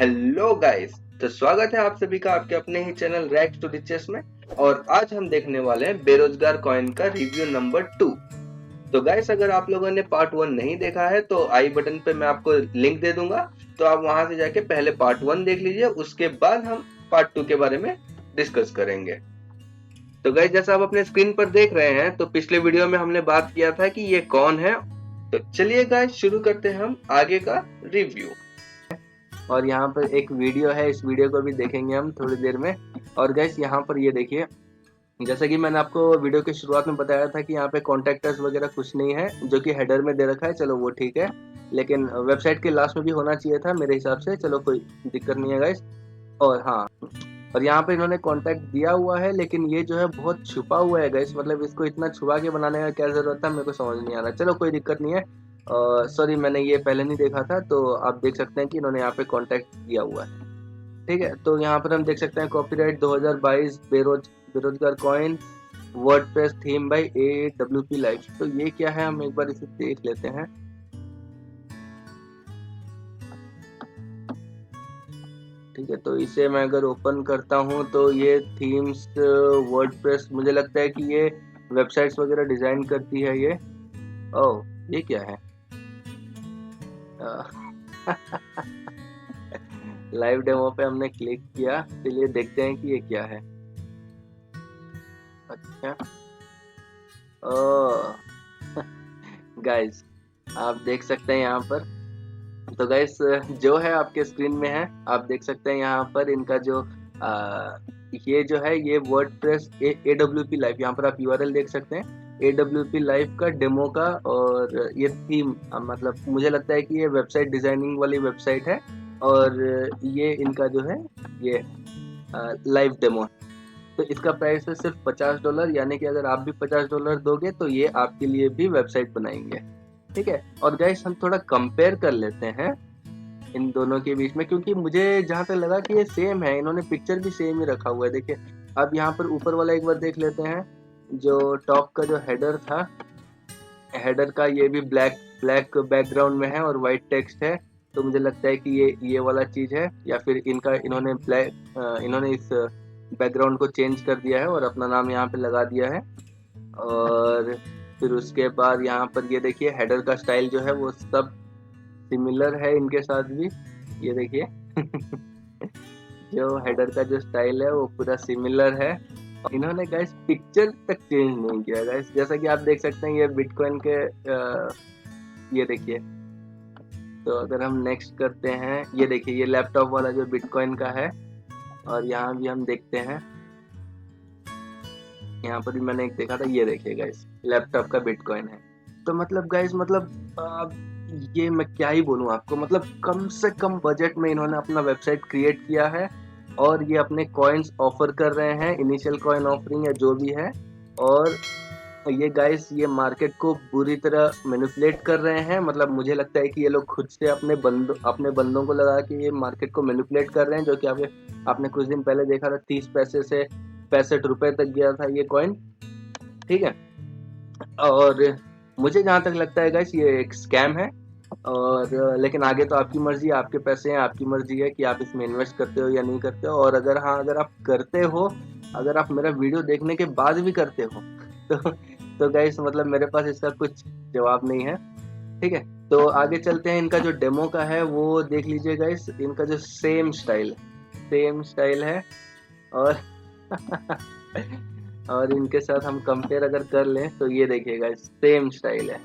Hello guys. तो स्वागत है आप सभी का आपके अपने ही चैनल रैक्स टू रिचेस में। और आज हम देखने वाले हैं बेरोजगार कॉइन का रिव्यू नंबर 2। तो गाइस, अगर आप लोगों ने पार्ट 1 नहीं देखा है तो आई बटन पे मैं आपको लिंक दे दूंगा, तो आप वहां से जाके पहले पार्ट 1 देख लीजिए, उसके बाद हम पार्ट 2 के बारे में डिस्कस करेंगे। तो गाइस, जैसा आप अपने स्क्रीन पर देख रहे हैं, तो पिछले वीडियो में हमने बात किया था कि ये कौन है। तो चलिए गाइस, शुरू करते हैं हम आगे का रिव्यू। और यहाँ पर एक वीडियो है, इस वीडियो को भी देखेंगे हम थोड़ी देर में। और गैस, यहाँ पर ये देखिए, जैसा कि मैंने आपको वीडियो की शुरुआत में बताया था कि यहाँ पे कॉन्टैक्टर्स वगैरह कुछ नहीं है, जो कि हेडर में दे रखा है। चलो वो ठीक है, लेकिन वेबसाइट के लास्ट में भी होना चाहिए था मेरे हिसाब से। चलो कोई दिक्कत नहीं है गाइस। और हाँ, और यहाँ पे इन्होंने कॉन्टैक्ट दिया हुआ है, लेकिन ये जो है बहुत छुपा हुआ है गाइस। मतलब इसको इतना छुपा के बनाने का क्या जरूरत था, मेरे को समझ नहीं आ रहा। चलो कोई दिक्कत नहीं है। सॉरी, मैंने ये पहले नहीं देखा था। तो आप देख सकते हैं कि इन्होंने यहाँ पे कॉन्टैक्ट दिया हुआ है। ठीक है, तो यहाँ पर हम देख सकते हैं कॉपीराइट 2022 बेरोजगार coin WordPress theme by AWP live. तो ये क्या है, हम एक बार इसे देख लेते हैं। ठीक है, तो इसे मैं अगर ओपन करता हूँ तो ये थीम्स वर्डप्रेस, मुझे लगता है कि ये वेबसाइट्स वगैरह डिजाइन करती है ये। ओह, ये क्या है? लाइव डेमो पे हमने क्लिक किया, चलिए देखते हैं कि ये क्या है। अच्छा, ओह गाइस, आप देख सकते हैं यहाँ पर। तो गाइस, जो है आपके स्क्रीन में है, आप देख सकते हैं यहाँ पर इनका जो ये जो है, ये वर्डप्रेस AWP लाइव, यहाँ पर आप URL देख सकते हैं, AWP लाइव का डेमो का। और ये थीम, मतलब मुझे लगता है कि ये वेबसाइट डिजाइनिंग वाली वेबसाइट है। और ये इनका जो है, ये लाइव डेमो। तो इसका प्राइस है सिर्फ $50, यानी कि अगर आप भी $50 दोगे तो ये आपके लिए भी वेबसाइट बनाएंगे। ठीक है, और गाइस हम थोड़ा कंपेयर कर लेते हैं इन दोनों के बीच में, क्योंकि मुझे जहाँ तक लगा कि ये सेम है। इन्होंने पिक्चर भी सेम ही रखा हुआ है, देखिए। अब यहाँ पर ऊपर वाला एक बार देख लेते हैं। जो टॉप का जो हेडर था, हेडर का ये भी ब्लैक ब्लैक बैकग्राउंड में है और वाइट टेक्स्ट है। तो मुझे लगता है कि ये वाला चीज है, या फिर इनका इन्होंने इस बैकग्राउंड को चेंज कर दिया है और अपना नाम यहाँ पे लगा दिया है। और फिर उसके बाद यहाँ पर ये देखिए, हेडर का स्टाइल जो है वो सब सिमिलर है इनके साथ भी। ये देखिए जो हेडर का जो स्टाइल है वो पूरा सिमिलर है। इन्होंने गाइस पिक्चर तक चेंज नहीं किया गाइस, जैसा कि आप देख सकते हैं। ये बिटकॉइन के ये देखिए। तो अगर हम नेक्स्ट करते हैं, ये देखिए, ये लैपटॉप वाला जो बिटकॉइन का है। और यहाँ भी हम देखते हैं, यहाँ पर भी मैंने एक देखा था, ये देखिए गाइस, लैपटॉप का बिटकॉइन है। तो मतलब गाइस, मतलब ये मैं क्या ही बोलूँ आपको, मतलब कम से कम बजट में इन्होंने अपना वेबसाइट क्रिएट किया है। और ये अपने कॉइन्स ऑफर कर रहे हैं, इनिशियल कॉइन ऑफरिंग या जो भी है। और ये गाइस, ये मार्केट को बुरी तरह मैनिपुलेट कर रहे हैं। मतलब मुझे लगता है कि ये लोग खुद से अपने बंदों को लगा के ये मार्केट को मैनिपुलेट कर रहे हैं। जो कि आपने कुछ दिन पहले देखा था, 30 पैसे से 65 रुपए तक गया था ये कॉइन। ठीक है, और मुझे जहाँ तक लगता है गाइस, ये एक स्कैम है। और लेकिन आगे तो आपकी मर्जी है, आपके पैसे हैं, आपकी मर्जी है कि आप इसमें इन्वेस्ट करते हो या नहीं करते हो। और अगर हाँ, अगर आप करते हो, अगर आप मेरा वीडियो देखने के बाद भी करते हो, तो गाइस, मतलब मेरे पास इसका कुछ जवाब नहीं है। ठीक है, तो आगे चलते हैं। इनका जो डेमो का है वो देख लीजिए गाइस। इनका जो सेम स्टाइल है। और और इनके साथ हम कंपेयर अगर कर लें तो ये देखिएगा, सेम स्टाइल है।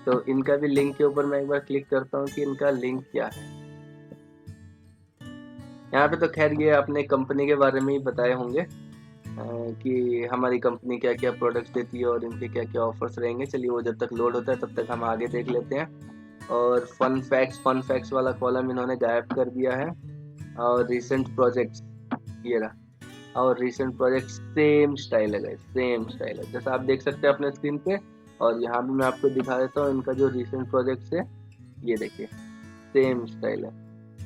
तो इनका भी लिंक के ऊपर मैं एक बार क्लिक करता हूँ कि इनका लिंक क्या है। यहाँ पे तो खैर ये अपने कंपनी के बारे में ही बताए होंगे, कि हमारी कंपनी क्या क्या प्रोडक्ट्स देती है और इनके क्या क्या ऑफर्स रहेंगे। चलिए, वो जब तक लोड होता है तब तक हम आगे देख लेते हैं। और फन फैक्ट्स वाला कॉलम इन्होंने गायब कर दिया है। और रिसेंट प्रोजेक्ट्स, ये रहा। और रिसेंट प्रोजेक्ट सेम स्टाइल है गाइस, सेम स्टाइल है, जैसा आप देख सकते हैं अपने स्क्रीन पे। और यहाँ भी मैं आपको दिखा देता हूँ इनका जो रिसेंट प्रोजेक्ट है, ये देखिए, सेम स्टाइल है।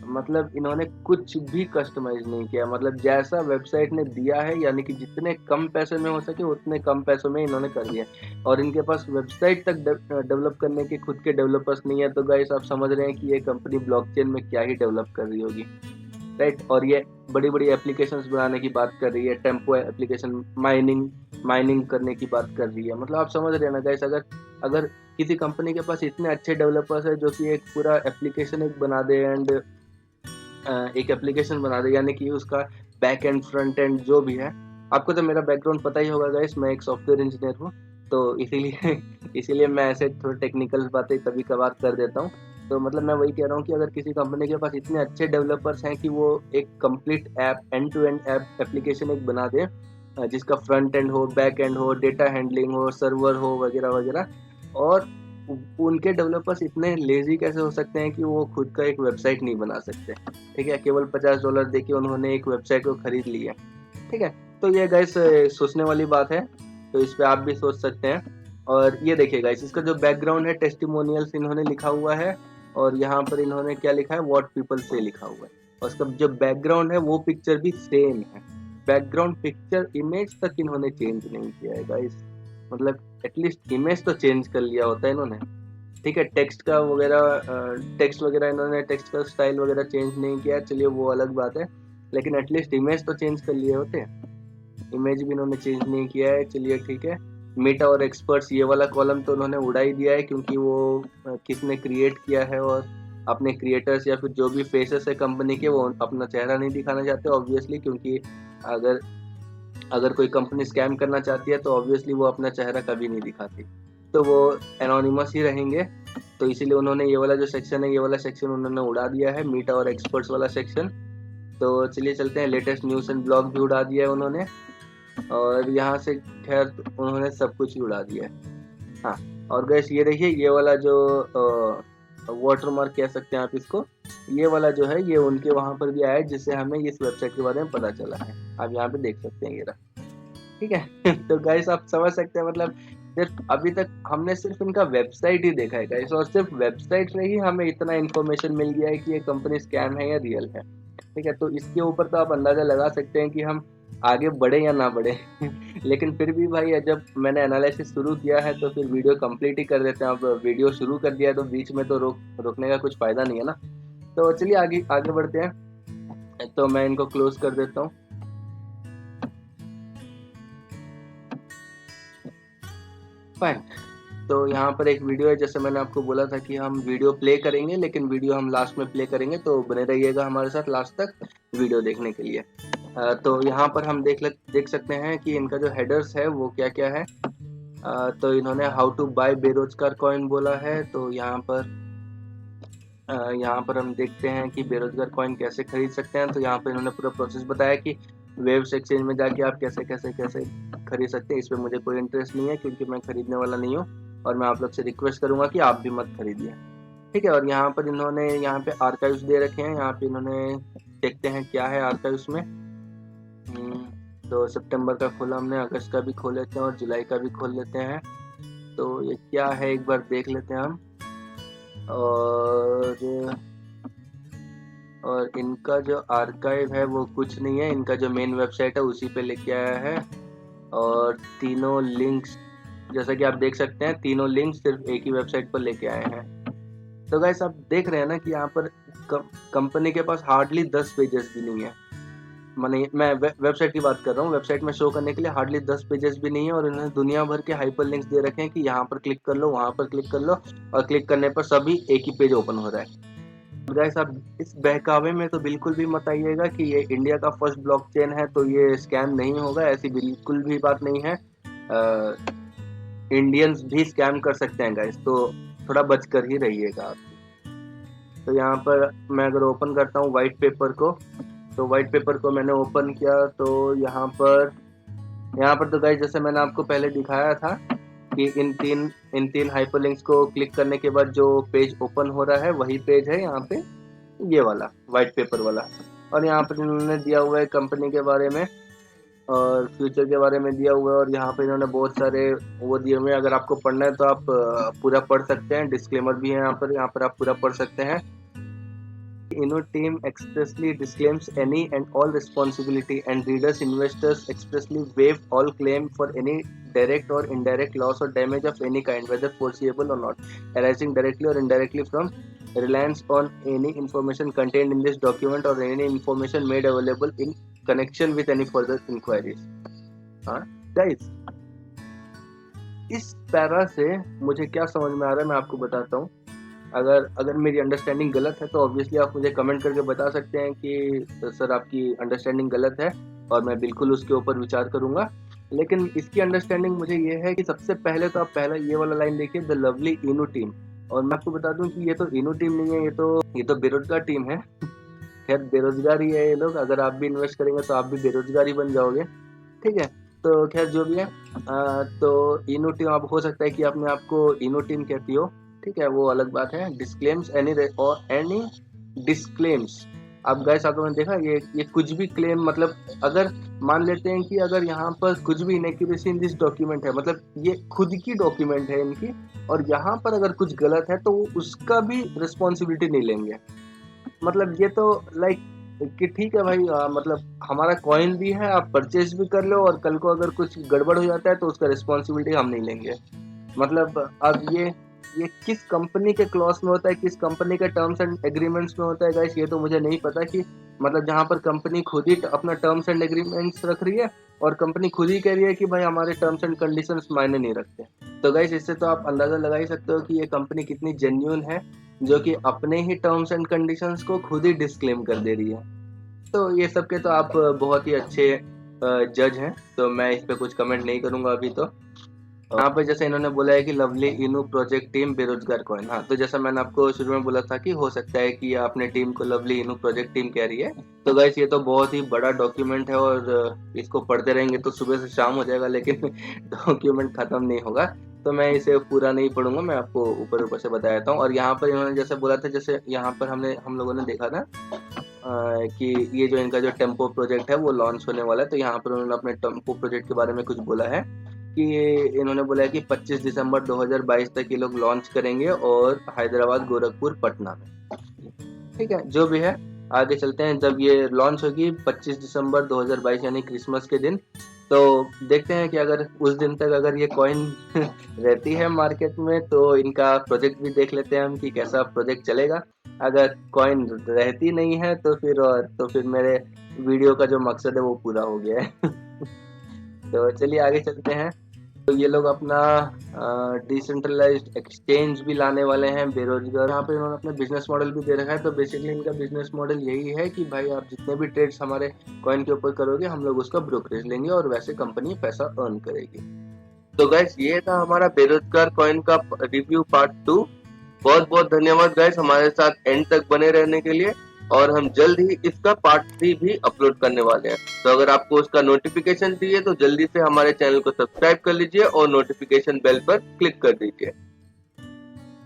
मतलब इन्होंने कुछ भी कस्टमाइज नहीं किया, मतलब जैसा वेबसाइट ने दिया है, यानी कि जितने कम पैसे में हो सके उतने कम पैसों में इन्होंने कर दिया। और इनके पास वेबसाइट तक डेवलप करने के खुद के डेवलपर्स नहीं है। तो गाइस, आप समझ रहे हैं कि ये कंपनी ब्लॉकचेन में क्या ही डेवलप कर रही होगी। राइट। और ये बड़ी बड़ी एप्लीकेशंस बनाने की बात कर रही है, टेम्पो एप्लीकेशन, माइनिंग करने की बात कर रही है। मतलब आप समझ रहे हैं ना गाइस, अगर अगर किसी कंपनी के पास इतने अच्छे डेवलपर्स है जो कि एक पूरा एप्लीकेशन एक बना दे एंड एक एप्लीकेशन बना दे, यानी कि उसका बैक एंड फ्रंट एंड जो भी है। आपको तो मेरा बैकग्राउंड पता ही होगा गाइस, मैं एक सॉफ्टवेयर इंजीनियर हूँ, तो इसीलिए इसीलिए मैं ऐसे थोड़े टेक्निकल बातें कभी कभार कर देता हूँ। तो मतलब मैं वही कह रहा हूँ कि अगर किसी कंपनी के पास इतने अच्छे डेवलपर्स हैं कि वो एक complete app, end to end app application एक बना दे, जिसका फ्रंट एंड हो, बैक एंड हो, डेटा हैंडलिंग हो, सर्वर हो, वगैरह वगैरह। और उनके डेवलपर्स इतने लेजी कैसे हो सकते हैं कि वो खुद का एक वेबसाइट नहीं बना सकते। ठीक है, केवल $50 देके उन्होंने एक वेबसाइट को खरीद लिया। ठीक है, तो ये गाइस सोचने वाली बात है, तो इस पे आप भी सोच सकते हैं। और ये देखिए गाइस, इसका जो बैकग्राउंड है, टेस्टिमोनियल्स इन्होंने लिखा हुआ है, और यहाँ पर इन्होंने क्या लिखा है, व्हाट पीपल से लिखा हुआ है। और इसका जो बैकग्राउंड है वो पिक्चर भी सेम है, बैकग्राउंड पिक्चर इमेज तक इन्होंने चेंज नहीं किया है गाइस। मतलब एटलीस्ट इमेज तो चेंज कर लिया होता है इन्होंने। ठीक है, टेक्स्ट का वगैरह, टेक्स्ट वगैरह इन्होंने टेक्स्ट का स्टाइल वगैरह चेंज नहीं किया, चलिए वो अलग बात है, लेकिन एटलीस्ट इमेज तो चेंज कर लिए होते। इमेज भी इन्होंने चेंज नहीं किया है, चलिए ठीक है। मेटा और एक्सपर्ट्स, ये वाला कॉलम तो उन्होंने उड़ा ही दिया है, क्योंकि वो किसने क्रिएट किया है, और अपने क्रिएटर्स या फिर जो भी फेसेस है कंपनी के, वो अपना चेहरा नहीं दिखाना चाहते ऑब्वियसली, क्योंकि अगर अगर कोई कंपनी स्कैम करना चाहती है तो ऑब्वियसली वो अपना चेहरा कभी नहीं दिखाती, तो वो एनोनिमस ही रहेंगे। तो इसीलिए उन्होंने ये वाला जो सेक्शन है, ये वाला सेक्शन उन्होंने उड़ा दिया है, मीटा और एक्सपर्ट्स वाला सेक्शन। तो चलिए चलते हैं, लेटेस्ट न्यूज़ एंड ब्लॉग भी उड़ा दिया है उन्होंने, और यहाँ से खैर उन्होंने सब कुछ ही उड़ा दिया है। हाँ, और गैस ये देखिए, ये वाला जो वाटर मार्क कह सकते हैं आप इसको, ये वाला जो है ये उनके वहाँ पर भी आया है, जिससे हमें इस वेबसाइट के बारे में पता चला है। आप यहाँ पे देख सकते हैं ये रहा। ठीक है तो गाइस आप समझ सकते हैं, मतलब सिर्फ अभी तक हमने सिर्फ इनका वेबसाइट ही देखा है गाइस, और सिर्फ वेबसाइट से ही हमें इतना इन्फॉर्मेशन मिल गया है कि ये कंपनी स्कैम है या रियल है। ठीक है, तो इसके ऊपर तो आप अंदाजा लगा सकते हैं कि हम आगे बढ़े या ना बढ़े लेकिन फिर भी भाई, जब मैंने एनालिसिस शुरू किया है तो फिर वीडियो कंप्लीट ही कर देते हैं। अब वीडियो शुरू कर दिया है तो बीच में तो रोकने का कुछ फायदा नहीं है ना। तो चलिए आगे आगे बढ़ते हैं, तो मैं इनको क्लोज कर देता हूँ। फाइन। तो यहाँ पर एक वीडियो है, जैसे मैंने आपको बोला था कि हम वीडियो प्ले करेंगे, लेकिन वीडियो हम लास्ट में प्ले करेंगे, तो बने रहिएगा हमारे साथ लास्ट तक वीडियो देखने के लिए। तो यहाँ पर हम देख सकते हैं कि इनका जो हेडर्स है वो क्या क्या है। तो इन्होंने हाउ टू बाय बेरोजगार कॉइन बोला है। तो यहाँ पर हम देखते हैं कि बेरोजगार कॉइन कैसे खरीद सकते हैं। तो यहाँ पर इन्होंने पूरा प्रोसेस बताया कि वेब्स एक्सचेंज में जाके आप कैसे कैसे कैसे खरीद सकते हैं। इस पर मुझे कोई इंटरेस्ट नहीं है, क्योंकि मैं खरीदने वाला नहीं हूँ, और मैं आप लोग से रिक्वेस्ट करूंगा कि आप भी मत खरीदिए। ठीक है, और यहाँ पर इन्होंने यहाँ पे आर्काइव्स दे रखे हैं। यहाँ पे इन्होंने देखते हैं क्या है आर्काइव्स में। तो सितंबर का खोला हमने, अगस्त का भी खोल लेते हैं और जुलाई का भी खोल लेते हैं। तो ये क्या है एक बार देख लेते हैं हम। और इनका जो आर्काइव है वो कुछ नहीं है, इनका जो मेन वेबसाइट है उसी पे लेके आया है। और तीनों लिंक्स, जैसा कि आप देख सकते हैं, तीनों लिंक्स सिर्फ एक ही वेबसाइट पर लेके आए हैं। तो गाइस आप देख रहे हैं ना कि यहाँ पर कंपनी के पास हार्डली 10 पेजेस भी नहीं है। माने मैं वेबसाइट की बात कर रहा हूँ, वेबसाइट में शो करने के लिए हार्डली 10 पेजेस भी नहीं है, और इन्होंने दुनिया भर के हाइपर लिंक्स दे रखे हैं कि यहाँ पर क्लिक कर लो, वहाँ पर क्लिक कर लो, और क्लिक करने पर सभी एक ही पेज ओपन हो रहा है। गाइस आप इस बहकावे में तो बिल्कुल भी मत आइएगा कि ये इंडिया का फर्स्ट ब्लॉकचेन है तो ये स्कैम नहीं होगा, ऐसी बिल्कुल भी बात नहीं है। इंडियंस भी स्कैम कर सकते हैं गाइस, तो थोड़ा बचकर ही रहिएगा आप। तो यहाँ पर मैं अगर ओपन करता हूँ व्हाइट पेपर को, तो व्हाइट पेपर को मैंने ओपन किया, तो यहाँ पर तो गाइस जैसे मैंने आपको पहले दिखाया था कि इन तीन हाइपरलिंक्स को क्लिक करने के बाद जो पेज ओपन हो रहा है वही पेज है यहाँ पे, ये वाला व्हाइट पेपर वाला। और यहाँ पर इन्होंने दिया हुआ है कंपनी के बारे में और फ्यूचर के बारे में दिया हुआ है, और यहाँ पे इन्होंने बहुत सारे वो दिए हुए हैं। अगर आपको पढ़ना है तो आप पूरा पढ़ सकते हैं, डिस्क्लेमर भी है यहाँ पर आप पूरा पढ़ सकते हैं। Inno team expressly disclaims any and all responsibility, and readers investors expressly waive all claim for any direct or indirect loss or damage of any kind, whether foreseeable or not, arising directly or indirectly from reliance on any information contained in this document or any information made available in connection with any further inquiries. हाँ guys, इस para से मुझे क्या समझ में आ रहा है मैं आपको बताता हूँ। अगर मेरी अंडरस्टैंडिंग गलत है तो ऑब्वियसली आप मुझे कमेंट करके बता सकते हैं कि सर आपकी अंडरस्टैंडिंग गलत है, और मैं बिल्कुल उसके ऊपर विचार करूंगा। लेकिन इसकी अंडरस्टैंडिंग मुझे ये है कि सबसे पहले तो आप पहला ये वाला लाइन देखिए, द लवली इनू टीम। और मैं आपको बता दूं कि ये तो इनू टीम नहीं है, ये तो बेरोजगार टीम है। खैर बेरोजगार ही है ये लोग, अगर आप भी इन्वेस्ट करेंगे तो आप भी बेरोजगार ही बन जाओगे। ठीक है, तो खैर जो भी है, तो इनू टीम आप हो सकता है कि अपने आप को इनू टीम कहती हो, ठीक है, वो अलग बात है। डिस्क्लेम्स एनी डिस्क्लेम्स। अब गैस आपने देखा ये कुछ भी क्लेम, मतलब अगर मान लेते हैं कि अगर यहाँ पर कुछ भी इनएक्यूरेसी इन दिस डॉक्यूमेंट है, मतलब ये खुद की डॉक्यूमेंट है इनकी, और यहाँ पर अगर कुछ गलत है तो वो उसका भी रिस्पॉन्सिबिलिटी नहीं लेंगे। मतलब ये तो लाइक कि ठीक है भाई, मतलब हमारा कॉइन भी है, आप परचेज भी कर लो, और कल को अगर कुछ गड़बड़ हो जाता है तो उसका रिस्पॉन्सिबिलिटी हम नहीं लेंगे। मतलब अब ये किस कंपनी के क्लॉज में होता है, किस कंपनी के टर्म्स एंड एग्रीमेंट्स में होता है गाइस, ये तो मुझे नहीं पता। कि मतलब जहाँ पर कंपनी खुद ही अपना टर्म्स एंड एग्रीमेंट्स रख रही है और कंपनी खुद ही कह रही है कि भाई हमारे टर्म्स एंड कंडीशंस मायने नहीं रखते, तो गाइस इससे तो आप अंदाजा लगा ही सकते हो कि ये कंपनी कितनी जेन्युइन है, जो कि अपने ही टर्म्स एंड कंडीशंस को खुद ही डिस्क्लेम कर दे रही है। तो ये सब के तो आप बहुत ही अच्छे जज हैं, तो मैं इस पे कुछ कमेंट नहीं करूंगा अभी। तो यहाँ पे जैसे इन्होंने बोला है कि लवली इनू प्रोजेक्ट टीम बेरोजगार कॉइन। हाँ, तो जैसा मैंने आपको शुरू में बोला था कि हो सकता है कि आपने टीम को लवली इनू प्रोजेक्ट टीम कह रही है। तो गाइस ये तो बहुत ही बड़ा डॉक्यूमेंट है, और इसको पढ़ते रहेंगे तो सुबह से शाम हो जाएगा, लेकिन डॉक्यूमेंट खत्म नहीं होगा। तो मैं इसे पूरा नहीं पढ़ूंगा, मैं आपको ऊपर ऊपर से बता देता हूँ। और यहाँ पर इन्होंने जैसे बोला था, जैसे यहाँ पर हम लोगों ने देखा था कि ये जो इनका जो टेम्पो प्रोजेक्ट है वो लॉन्च होने वाला है। तो यहाँ पर उन्होंने अपने टेम्पो प्रोजेक्ट के बारे में कुछ बोला है कि इन्होंने बोला है कि 25 दिसंबर 2022 तक ये लोग लॉन्च करेंगे, और हैदराबाद, गोरखपुर, पटना में। ठीक है, जो भी है आगे चलते हैं। जब ये लॉन्च होगी 25 दिसंबर 2022 यानी क्रिसमस के दिन, तो देखते हैं कि अगर उस दिन तक अगर ये कॉइन रहती है मार्केट में तो इनका प्रोजेक्ट भी देख लेते हैं हम कि कैसा प्रोजेक्ट चलेगा। अगर कॉइन रहती नहीं है तो फिर मेरे वीडियो का जो मकसद है वो पूरा हो गया है। तो चलिए आगे चलते हैं। तो ये लोग अपना डिसेंट्रलाइज्ड एक्सचेंज भी लाने वाले हैं बेरोजगार। यहाँ पे इन्होंने अपना बिजनेस मॉडल भी दे रखा है। तो बेसिकली इनका बिजनेस मॉडल यही है कि भाई आप जितने भी ट्रेड्स हमारे कॉइन के ऊपर करोगे हम लोग उसका ब्रोकरेज लेंगे, और वैसे कंपनी पैसा अर्न करेगी। तो गाइस ये था हमारा बेरोजगार कॉइन का रिव्यू पार्ट 2। बहुत बहुत धन्यवाद गाइस हमारे साथ एंड तक बने रहने के लिए, और हम जल्द ही इसका पार्ट 3 भी अपलोड करने वाले हैं। तो अगर आपको उसका नोटिफिकेशन चाहिए तो जल्दी से हमारे चैनल को सब्सक्राइब कर लीजिए और नोटिफिकेशन बेल पर क्लिक कर दीजिए।